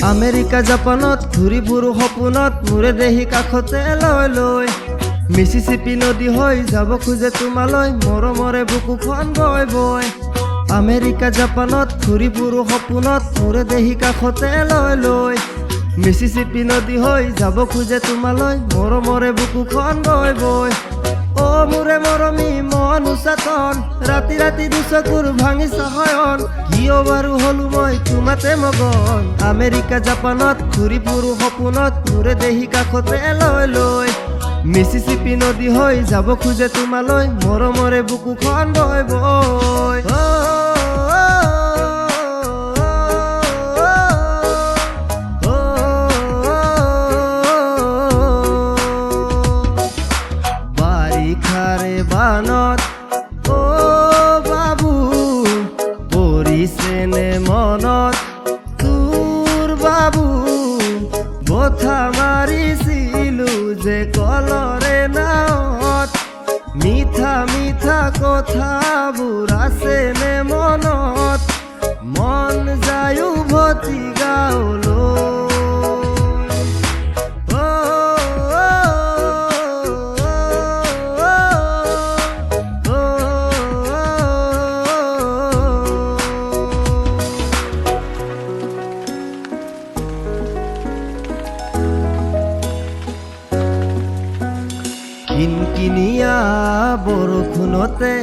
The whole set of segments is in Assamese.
আমেৰিকা জাপানত ঘূৰি ফুৰো সপোনত মোৰে দেহি কাষতে লৈ লৈ মিছিছিপি নদী হৈ যাব খোজে তোমালৈ মৰমৰে বুকুখন বৈ বৈ আমেৰিকা জাপানত ঘূৰি ফুৰো সপোনত মোৰে দেহি কাষতে লৈ লৈ মিছিছিপি নদী হৈ যাব খোজে তোমালৈ মৰমৰে বুকুখন বৈ বৈ অ মোৰে মৰমী মন উচাতন ৰাতি ৰাতি দুচকুৰ ভাঙি চাহয়ন কিয় বাৰু হলো মই তোমাতে মগন আমেৰিকা জাপানত ঘূৰি ফুৰো সপোনত মোৰে দেহি কাষতে লৈ লৈ মিছিছিপি নদী হৈ যাব খোজে তোমালৈ মৰমৰে বুকুখন বৈ বৈ বাৰিষাৰে বানত অ বাবু পৰিছেনে মনত তোৰ বাবু বথা মাৰিছিলো যে কলৰে নাৱত মিঠা মিঠা কথাবোৰ আছেনে মনত মন যায় উভতি গাঁৱলৈ কিনকিনিয়া বৰষুণতে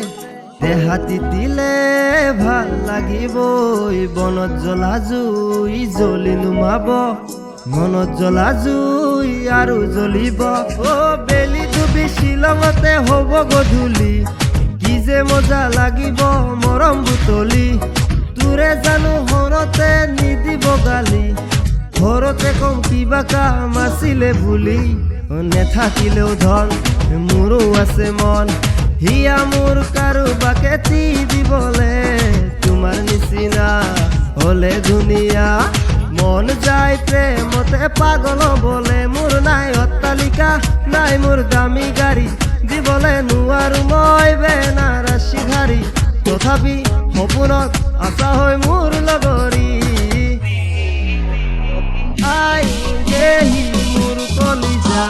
দেহা তিতিলে ভাল লাগিবই বনত জ্বলা জুই জ্বলি নুমাব মনত জ্বলা জুই আৰু জ্বলিব অ বেলি ডুবি শ্বিলঙতে হ'ব গধূলি কি যে মজা লাগিব মৰম বুটলি তোৰে জানো হৰতে নিদিব গালি ঘৰতে কম কিবা কাম আছিলে বুলি নেথাকিলেও ধন মোৰো আছে মন হিয়া মোৰ কাৰোবাকে তি দিবলে তোমাৰ নিচিনা হলে ধুনীয়া মন যায় প্ৰেমতে পাগল হবলে মোৰ নাই অট্টালিকা নাই মোৰ দামী গাড়ী দিবলে নোৱাৰো মই বেনাৰসী শাড়ী তথাপি সপোনত আশা হয় মোৰ লগৰী আই দেহি মোৰ কলিজা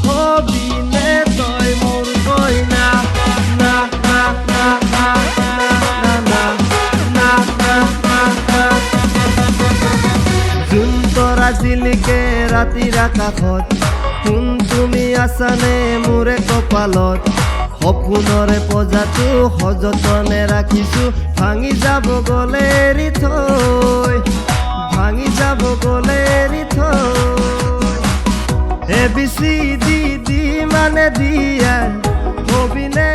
হবিনে তই মোৰ কইনা না না না না না না না জোন তৰা জিলিকে ৰাতিৰ আকাশত কোন তুমি আছানে মোৰে কপালত সপোনৰে পজাটো সযতনে ৰাখিছো ভাঙি যাব গলে এৰি থৈ ভাঙি যাব গলে এৰি থৈ ABC দি মানে দিয়া হবিনে